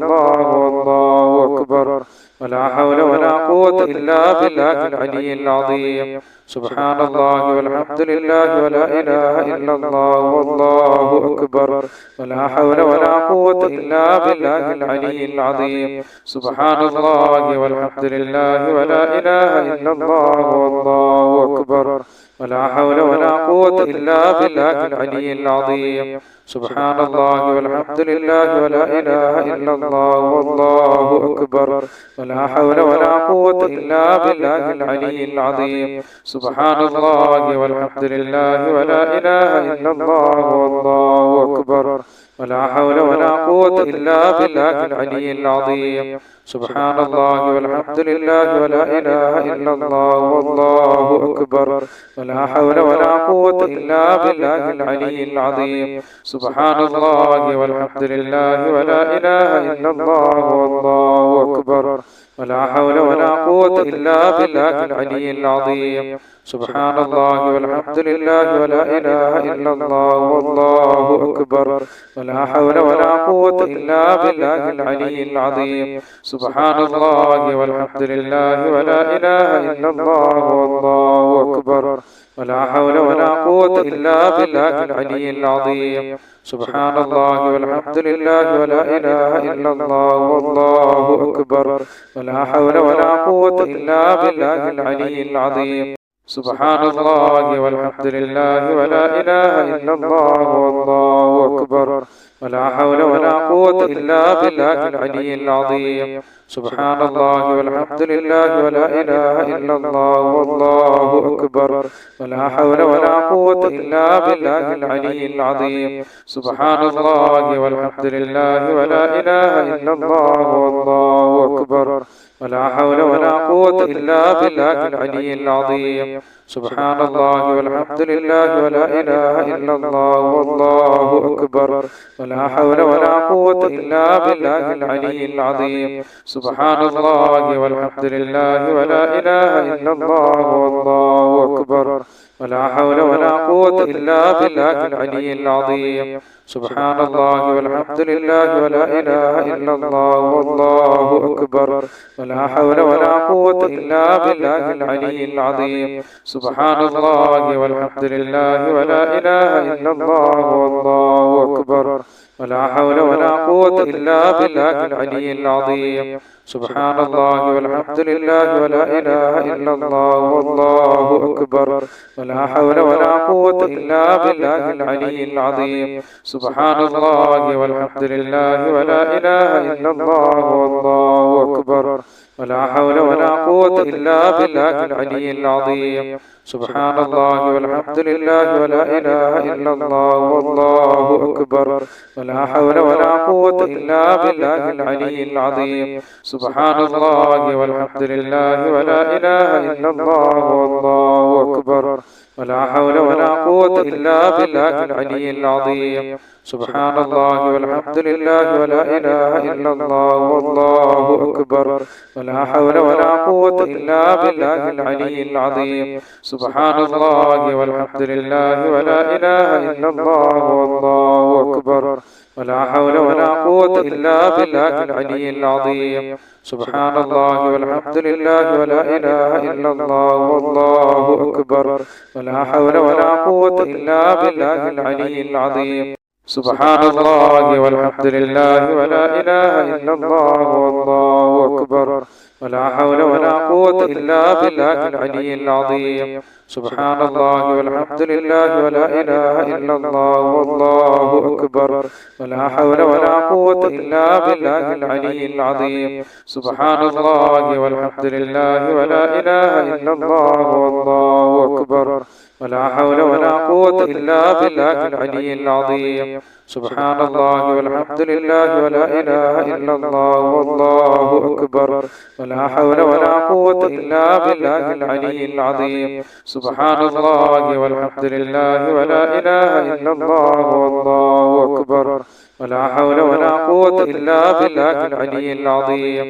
الله والله أكبر ولا حول ولا قوة إلا بالله العلي العظيم سبحان الله والحمد لله ولا إله إلا الله والله أكبر ولا حول ولا قوة إلا بالله العلي العظيم سبحان الله والحمد لله ولا إله إلا الله والله أكبر ولا حول ولا قوة إلا بالله العلي العظيم سبحان الله والحمد لله ولا إله إلا الله والله أكبر ولا حول ولا قوة إلا بالله العلي العظيم سبحان الله والحمد لله ولا إله إلا الله والله أكبر ولا حول ولا قوة إلا بالله العلي العظيم سبحان الله والحمد لله ولا إله إلا الله والله أكبر ولا حول ولا قوة إلا بالله العلي العظيم سبحان الله والحمد لله ولا إله إلا الله والله أكبر ولا حول ولا قوة إلا بالله العلي العظيم سبحان الله والحمد لله ولا إله إلا الله والله أكبر ولا حول ولا قوة إلا بالله العلي العظيم سبحان الله والحمد لله ولا إله إلا الله والله أكبر ولا حول ولا قوة إلا بالله العلي العظيم سبحان الله والحمد لله ولا إله إلا الله والله أكبر ولا حول ولا قوة إلا بالله العلي العظيم سبحان الله والحمد لله ولا إله إلا الله والله أكبر ولا حول ولا قوة إلا بالله العلي العظيم سبحان الله والحمد لله ولا إله إلا الله والله أكبر ولا حول ولا قوة إلا بالله العلي العظيم سبحان الله والحمد لله ولا إله إلا الله والله أكبر ولا حول ولا قوة إلا بالله العلي العظيم سبحان الله والحمد لله ولا إله إلا الله والله أكبر ولا حول ولا قوة إلا بالله العلي العظيم سبحان الله والحمد لله ولا إله إلا الله والله أكبر ولا حول ولا قوة إلا بالله العلي العظيم سبحان الله والحمد لله ولا إله إلا الله والله أكبر ولا حول ولا قوة إلا بالله العلي العظيم سبحان الله والحمد لله ولا إله إلا الله والله أكبر ولا حول ولا قوة إلا بالله العلي العظيم سبحان الله والحمد لله ولا إله إلا الله والله أكبر ولا حول ولا قوة إلا بالله العلي العظيم سبحان الله والحمد لله ولا إله إلا الله والله أكبر ولا حول ولا قوة إلا بالله العلي العظيم سبحان الله والحمد لله ولا إله إلا الله والله أكبر ولا حول ولا قوة إلا بالله العلي العظيم سبحان الله والحمد لله ولا إله إلا الله والله أكبر ولا حول ولا قوة إلا بالله العلي العظيم سبحان الله والحمد لله ولا إله إلا الله والله أكبر ولا حول ولا قوة إلا بالله العلي العظيم سبحان الله والحمد لله ولا إله إلا الله والله أكبر ولا حول ولا قوة إلا بالله العلي العظيم سبحان الله والحمد لله ولا إله إلا الله والله أكبر ولا حول ولا قوة إلا بالله العلي العظيم سبحان الله والحمد لله ولا إله إلا الله والله أكبر ولا حول ولا قوة إلا بالله العلي العظيم سبحان الله والحمد لله ولا إله إلا الله والله أكبر ولا حول ولا قوة إلا بالله العلي العظيم سبحان الله والحمد لله ولا إله إلا الله والله أكبر ولا حول ولا قوة إلا بالله العلي العظيم سبحان الله والحمد لله ولا إله إلا الله والله أكبر ولا حول ولا قوة إلا بالله العلي العظيم سبحان الله والحمد لله ولا إله إلا الله والله أكبر ولا حول ولا قوة إلا بالله العلي العظيم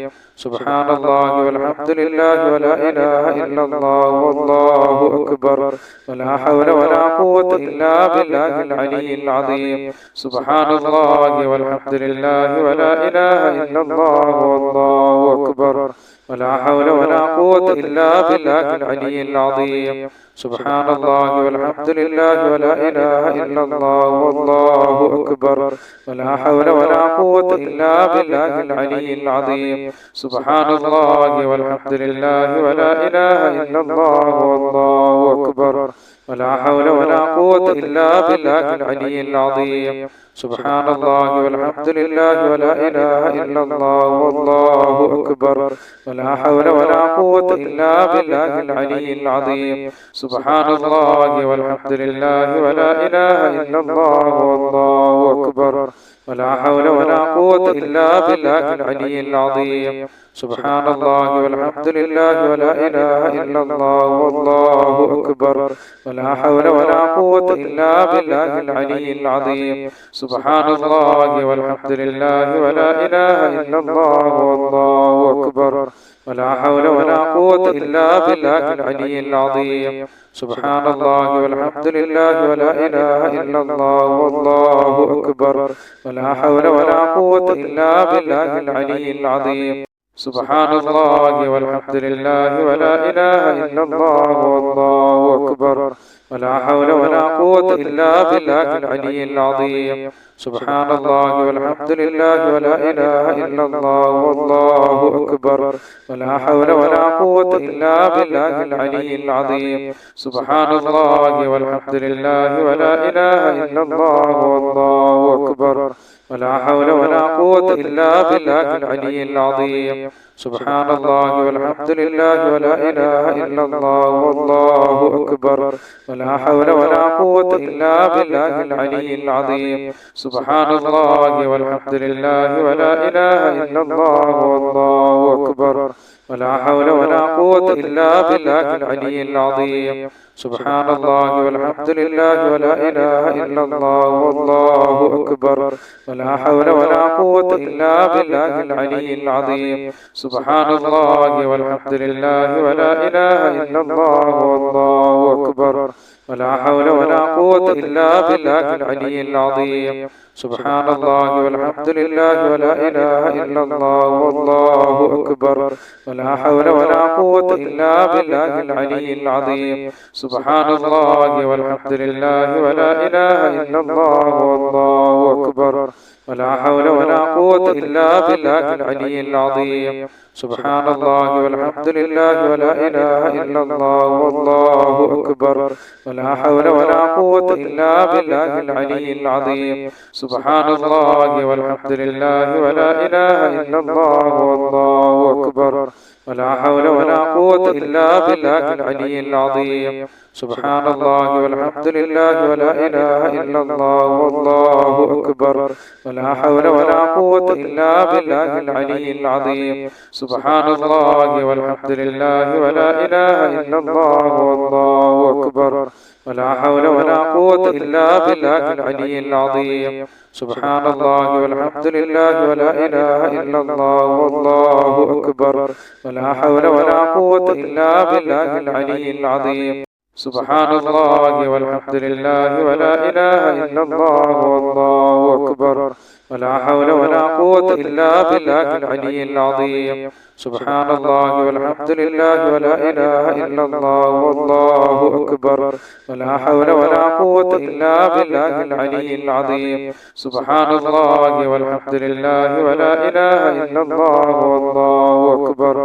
سبحان الله والحمد لله ولا إله إلا الله والله أكبر ولا حول ولا قوة إلا بالله العلي العظيم سبحان الله والحمد لله ولا إله إلا الله والله أكبر ولا حول ولا قوة إلا بالله العلي العظيم سبحان الله والحمد لله ولا إله إلا الله والله أكبر ولا حول ولا قوة إلا بالله العلي العظيم سبحان الله والحمد لله ولا إله إلا الله والله أكبر ولا حول ولا قوة إلا بالله العلي العظيم سبحان الله والحمد لله ولا إله إلا الله والله أكبر ولا حول ولا قوة إلا بالله العلي العظيم سبحان الله والحمد لله ولا إله إلا الله والله أكبر ولا حول ولا قوة إلا بالله العلي العظيم سبحان الله والحمد لله ولا إله إلا الله والله أكبر ولا حول ولا قوة إلا بالله العلي العظيم سبحان الله والحمد لله ولا إله إلا الله والله أكبر ولا حول ولا قوة إلا بالله العلي العظيم سبحان الله والحمد لله ولا إله إلا الله والله أكبر ولا حول ولا قوة إلا بالله العلي العظيم سبحان الله والحمد لله ولا إله إلا الله والله أكبر ولا حول ولا قوة إلا بالله العلي العظيم سبحان الله والحمد لله ولا إله إلا الله والله أكبر ولا حول ولا قوة إلا بالله العلي العظيم سبحان الله والحمد لله ولا إله إلا الله والله أكبر ولا حول ولا قوة إلا بالله العلي العظيم سبحان الله والحمد لله ولا إله إلا الله والله أكبر ولا حول ولا قوة إلا بالله العلي العظيم سبحان الله والحمد لله ولا إله إلا الله والله أكبر ولا حول ولا قوة إلا بالله العلي العظيم سبحان الله والحمد لله ولا إله إلا الله والله أكبر ولا حول ولا قوة إلا بالله العلي العظيم سبحان الله والحمد لله ولا إله إلا الله والله أكبر ولا حول ولا قوة إلا بالله العلي العظيم سبحان الله والحمد لله ولا إله إلا الله والله أكبر ولا حول ولا قوة إلا بالله العلي العظيم سبحان الله والحمد لله ولا إله إلا الله والله أكبر ولا حول ولا قوة إلا بالله العلي العظيم سبحان الله والحمد لله ولا إله إلا الله والله أكبر ولا حول ولا قوة إلا بالله العلي العظيم سبحان الله والحمد لله ولا إله إلا الله والله أكبر ولا حول ولا قوة إلا بالله العلي العظيم سبحان الله والحمد لله ولا إله إلا الله والله أكبر ولا حول ولا قوة إلا بالله العلي العظيم سبحان الله والحمد لله ولا إله إلا الله والله أكبر ولا حول ولا قوة إلا بالله العلي العظيم سبحان الله والحمد لله ولا إله إلا الله والله أكبر ولا حول ولا قوة إلا بالله العلي العظيم سبحان الله والحمد لله ولا إله إلا الله والله أكبر ولا حول ولا قوة إلا بالله العلي العظيم سبحان الله والحمد لله ولا إله إلا الله والله أكبر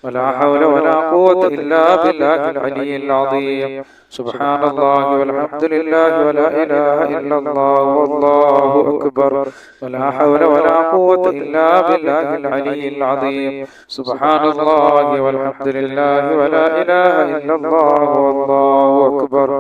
ولا حول ولا قوة إلا بالله العلي العظيم سبحان الله والحمد لله ولا إله إلا الله والله أكبر ولا حول ولا قوة إلا بالله العلي العظيم سبحان الله والحمد لله ولا إله إلا الله والله أكبر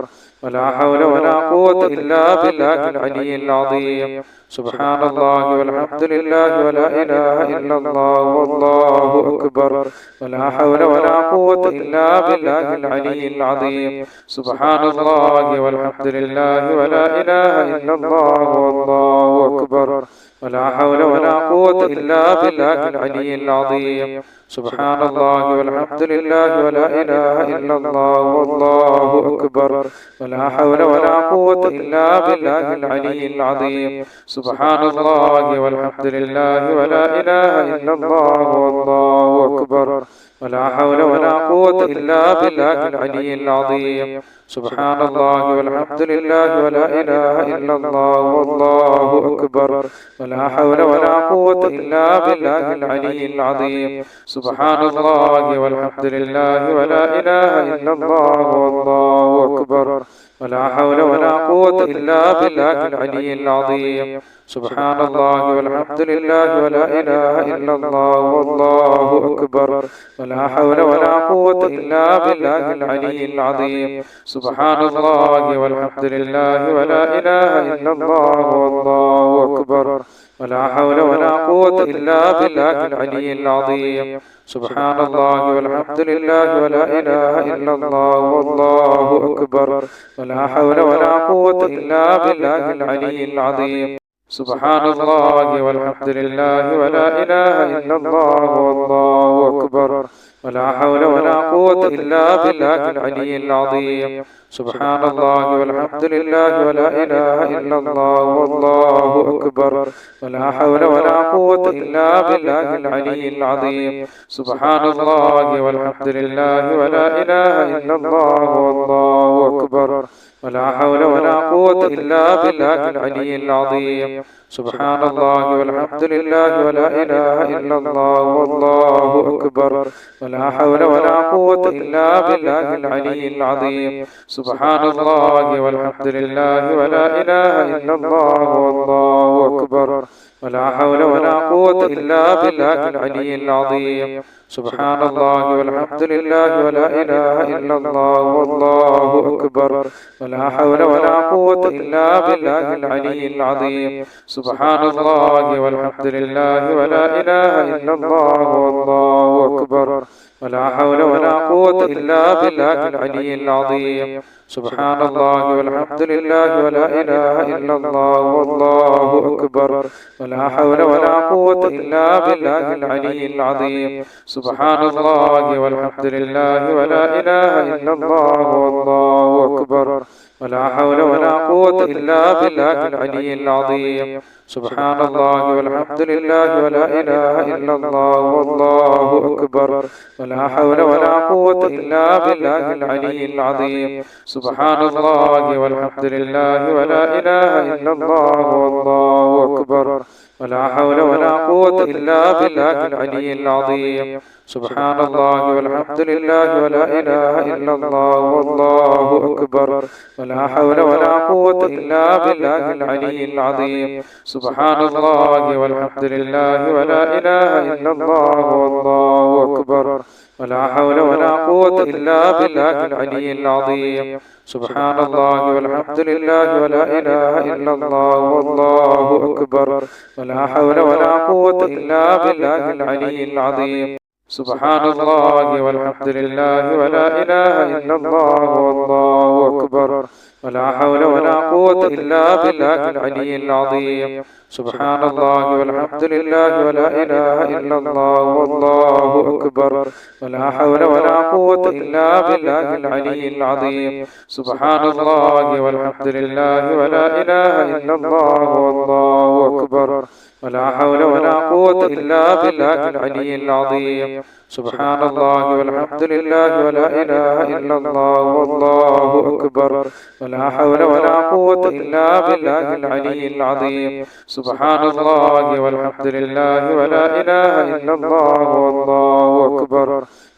ولا حول ولا قوة إلا بالله العلي العظيم سبحان الله والحمد لله ولا إله إلا الله والله أكبر ولا حول ولا قوة إلا بالله العلي العظيم سبحان الله والحمد لله ولا إله إلا الله والله أكبر ولا حول ولا قوة إلا بالله العلي العظيم سبحان الله والحمد لله ولا إله إلا الله والله أكبر ولا حول ولا قوة إلا بالله العلي العظيم سبحان الله والحمد لله ولا إله إلا الله والله أكبر ولا حول ولا قوة إلا بالله العلي العظيم سبحان الله والحمد لله ولا إله إلا الله والله أكبر ولا حول ولا قوة إلا بالله العلي العظيم سبحان الله والحمد لله ولا إله إلا الله والله أكبر ولا حول ولا قوة إلا بالله العلي العظيم سبحان الله والحمد لله ولا إله إلا الله والله أكبر ولا حول ولا قوة إلا بالله العلي العظيم سبحان الله والحمد لله ولا إله إلا الله والله أكبر ولا حول ولا قوة إلا بالله العلي العظيم سبحان الله والحمد لله ولا إله إلا الله والله أكبر ولا حول ولا قوة إلا بالله العلي العظيم سبحان الله والحمد لله ولا إله إلا الله والله أكبر ولا حول ولا قوة إلا بالله العلي العظيم سبحان الله والحمد لله ولا إله إلا الله والله أكبر ولا حول ولا قوة إلا بالله العلي العظيم سبحان الله والحمد لله ولا إله إلا الله والله أكبر ولا حول ولا قوة إلا بالله العلي العظيم سبحان الله والحمد لله ولا إله إلا الله والله أكبر ولا حول ولا قوة إلا بالله العلي العظيم سبحان الله والحمد لله ولا إله إلا الله والله أكبر ولا حول ولا قوة إلا بالله العلي العظيم سبحان الله والحمد لله ولا إله إلا الله والله أكبر ولا حول ولا قوة إلا بالله العلي العظيم سبحان الله والحمد لله ولا إله إلا الله والله أكبر ولا حول ولا قوة إلا بالله العلي العظيم سبحان الله والحمد لله ولا إله إلا الله والله أكبر ولا حول ولا قوة إلا بالله العلي العظيم سبحان الله والحمد لله ولا إله إلا الله والله أكبر ولا حول ولا قوة إلا بالله العلي العظيم سبحان الله والحمد لله ولا إله إلا الله والله أكبر ولا حول ولا قوة إلا بالله العلي العظيم سبحان الله والحمد لله ولا إله إلا الله والله أكبر ولا حول ولا قوة إلا بالله العلي العظيم سبحان الله والحمد لله ولا إله إلا الله والله أكبر ولا حول ولا قوة إلا بالله العلي العظيم سبحان الله والحمد لله ولا إله إلا الله والله أكبر ولا حول ولا قوة إلا بالله العلي العظيم سبحان الله والحمد لله ولا إله إلا الله والله أكبر ولا حول ولا قوة إلا بالله العلي العظيم سبحان الله والحمد لله ولا إله إلا الله والله أكبر ولا حول ولا قوة إلا بالله العلي العظيم سبحان الله والحمد لله ولا إله إلا الله والله أكبر ولا حول ولا قوة إلا بالله العلي العظيم سبحان الله والحمد لله ولا إله إلا الله والله أكبر ولا حول ولا قوة إلا بالله العلي العظيم سبحان الله والحمد لله ولا إله إلا الله والله أكبر ولا حول ولا قوة إلا بالله العلي العظيم سبحان الله والحمد لله ولا إله إلا الله والله أكبر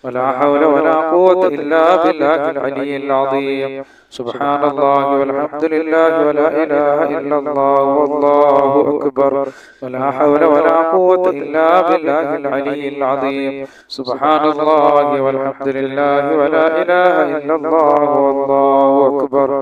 ولا حول ولا قوة إلا بالله العلي العظيم سبحان الله والحمد لله ولا إله إلا الله والله أكبر ولا حول ولا قوة إلا بالله العلي العظيم سبحان الله والحمد لله ولا إله إلا الله والله أكبر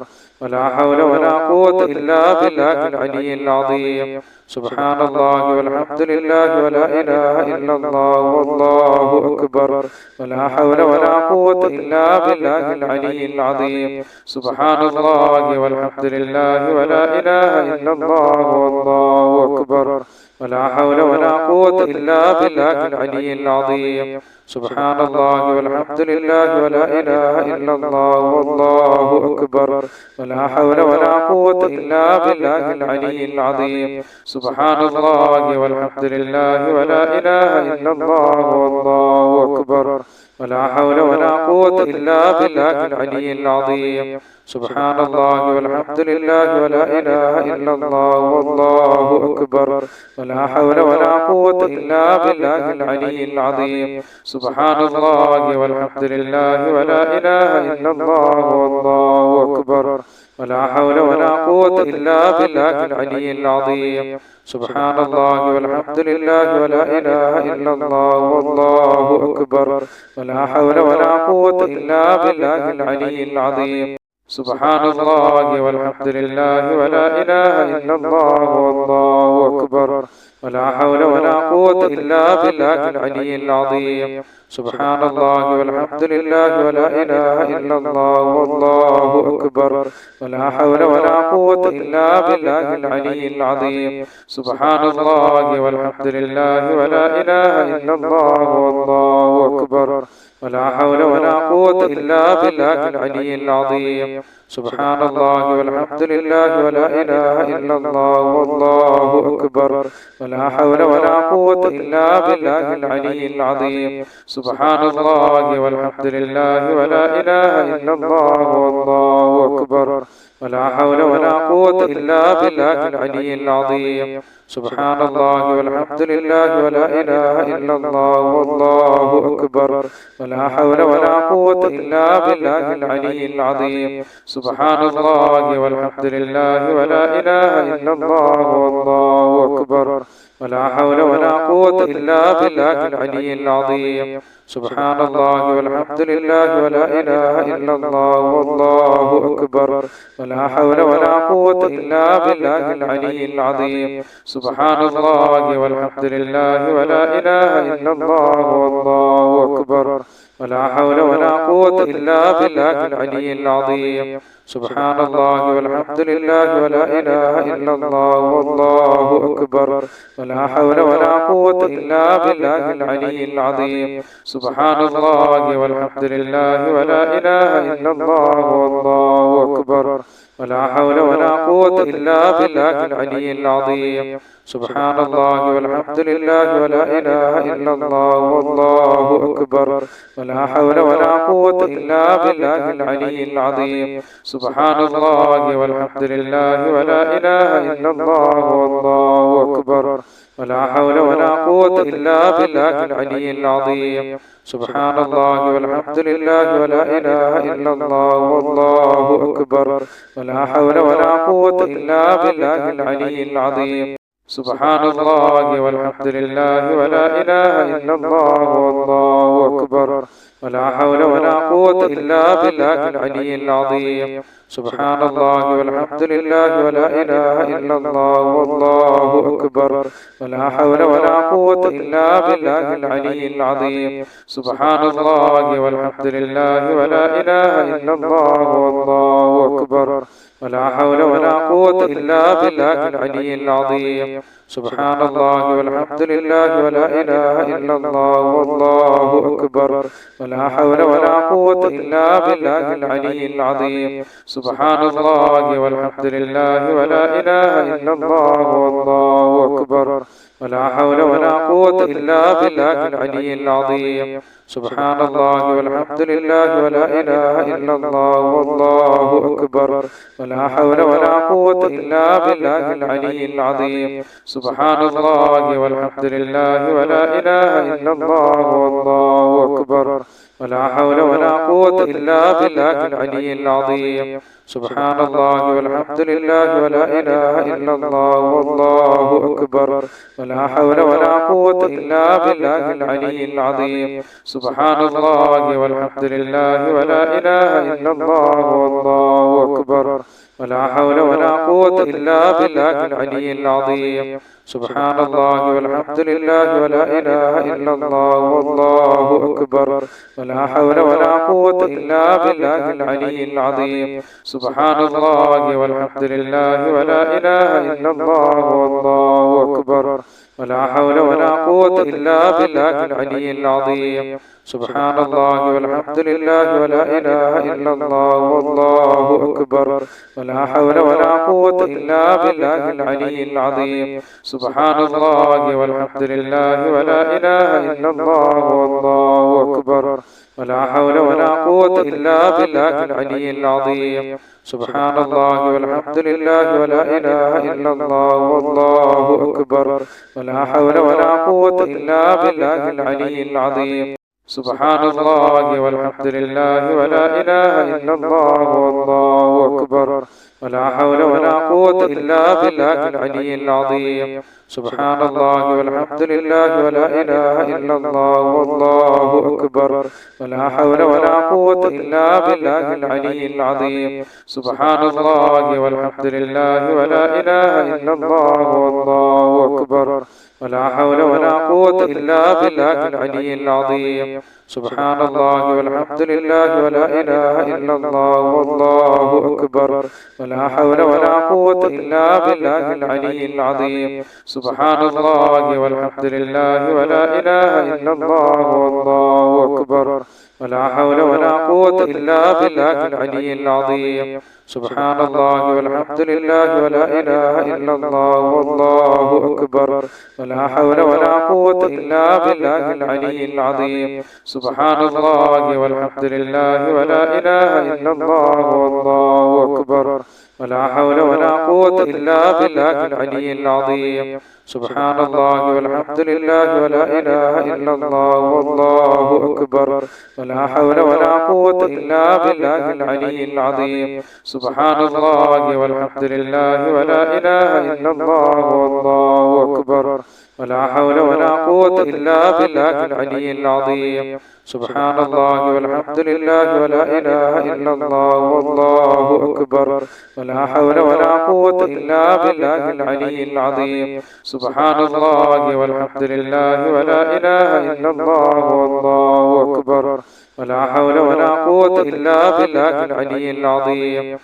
ولا حول ولا قوة إلا بالله العلي العظيم سبحان الله والحمد لله ولا إله إلا الله والله أكبر ولا حول ولا قوة إلا بالله العلي العظيم سبحان الله والحمد لله ولا إله إلا الله والله أكبر ولا حول ولا قوة إلا بالله العلي العظيم سبحان الله والحمد لله ولا إله إلا الله والله أكبر ولا حول ولا قوة إلا بالله العلي العظيم سبحان الله والحمد لله ولا إله إلا الله والله أكبر ولا حول ولا قوة إلا بالله العلي العظيم سبحان الله والحمد لله ولا إله إلا الله والله أكبر ولا حول ولا قوة إلا بالله العلي العظيم سبحان الله والحمد لله ولا إله إلا الله والله أكبر ولا حول ولا قوة إلا بالله العلي العظيم سبحان الله والحمد لله ولا إله إلا الله والله أكبر ولا حول ولا قوة إلا بالله العلي العظيم سبحان الله والحمد لله ولا إله إلا الله والله أكبر أكبر ولا حول ولا قوة إلا بالله العلي العظيم سبحان الله والحمد لله ولا إله إلا الله والله أكبر ولا حول ولا قوة إلا بالله العلي العظيم سبحان الله والحمد لله ولا إله إلا الله والله أكبر ولا حول ولا قوة إلا بالله العلي العظيم سبحان الله والحمد لله ولا إله إلا الله والله أكبر ولا حول ولا قوة إلا بالله العلي العظيم سبحان الله والحمد لله ولا إله إلا الله والله أكبر ولا حول ولا قوة إلا بالله العلي العظيم سبحان الله والحمد لله ولا إله إلا الله والله أكبر ولا حول ولا قوة إلا بالله العلي العظيم سبحان الله والحمد لله ولا إله إلا الله والله أكبر ولا حول ولا قوة إلا بالله العلي العظيم سبحان الله والحمد لله ولا إله إلا الله والله أكبر ولا حول ولا قوة إلا بالله العلي العظيم سبحان الله والحمد لله ولا إله إلا الله والله أكبر ولا حول ولا قوة إلا بالله العلي العظيم سبحان الله والحمد لله ولا إله إلا الله والله أكبر ولا حول ولا قوة إلا بالله العلي العظيم سبحان الله والحمد لله ولا إله إلا الله والله أكبر ولا حول ولا قوة إلا بالله العلي العظيم سبحان الله والحمد لله ولا إله إلا الله والله أكبر ولا حول ولا قوة إلا بالله العلي العظيم سبحان الله والحمد لله ولا إله إلا الله والله أكبر ولا حول ولا قوة إلا بالله العلي العظيم سبحان الله والحمد لله ولا إله إلا الله والله أكبر ولا حول ولا قوة إلا بالله العلي العظيم سبحان الله والحمد لله ولا إله إلا الله والله أكبر ولا حول ولا قوة إلا بالله العلي العظيم سبحان الله والحمد لله ولا إله إلا الله والله أكبر ولا حول ولا قوة إلا بالله العلي العظيم سبحان الله والحمد لله ولا إله إلا الله والله أكبر ولا حول ولا قوة إلا بالله العلي العظيم سبحان الله والحمد لله ولا إله إلا الله والله أكبر ولا حول ولا قوة إلا بالله العلي العظيم سبحان الله والحمد لله ولا إله إلا الله والله أكبر ولا حول ولا قوة إلا بالله العلي العظيم سبحان الله والحمد لله ولا إله إلا الله والله أكبر ولا حول ولا قوة إلا بالله العلي العظيم سبحان الله والحمد لله ولا إله إلا الله والله أكبر ولا حول ولا قوة إلا بالله العلي العظيم سبحان الله والحمد لله ولا إله إلا الله والله أكبر ولا حول ولا قوة إلا بالله العلي العظيم سبحان الله والحمد لله ولا إله إلا الله والله أكبر ولا حول ولا قوة إلا بالله العلي العظيم سبحان الله والحمد لله ولا إله إلا الله والله أكبر ولا حول ولا قوة إلا بالله العلي العظيم سبحان الله والحمد لله ولا إله إلا الله والله أكبر ولا حول ولا قوة إلا بالله العلي العظيم سبحان الله والحمد لله ولا إله إلا الله والله أكبر ولا حول ولا قوة إلا بالله العلي العظيم سبحان الله والحمد لله ولا إله إلا الله والله أكبر ولا حول ولا قوة إلا بالله العلي العظيم سبحان الله والحمد لله ولا إله إلا الله والله أكبر ولا حول ولا قوة إلا بالله العلي العظيم سبحان الله والحمد لله ولا إله إلا الله والله أكبر ولا حول ولا قوة إلا بالله العلي العظيم سبحان الله والحمد لله ولا إله إلا الله والله أكبر ولا حول ولا قوة إلا بالله العلي العظيم سبحان الله والحمد لله ولا إله إلا الله والله أكبر ولا حول ولا قوة إلا بالله العلي العظيم. سبحان الله والحمد لله ولا إله إلا الله والله أكبر ولا حول ولا قوة إلا بالله العلي العظيم. سبحان الله والحمد لله ولا إله إلا الله والله أكبر ولا حول ولا قوة إلا بالله العلي العظيم. سبحان الله والحمد لله ولا إله إلا الله والله أكبر ولا حول ولا قوة إلا بالله العلي العظيم. سبحان الله والحمد لله ولا إله إلا الله والله أكبر ولا حول ولا قوة إلا بالله العلي العظيم. سبحان الله والحمد لله ولا إله إلا الله والله أكبر ولا حول ولا قوة إلا بالله العلي العظيم. سبحان الله والحمد لله ولا إله إلا الله والله أكبر ولا حول ولا قوة إلا بالله العلي العظيم. سبحان الله والحمد لله ولا إله إلا الله والله أكبر ولا حول ولا قوة إلا بالله العلي العظيم. سبحان الله والحمد لله ولا إله إلا الله والله أكبر ولا حول ولا قوة إلا بالله العلي العظيم.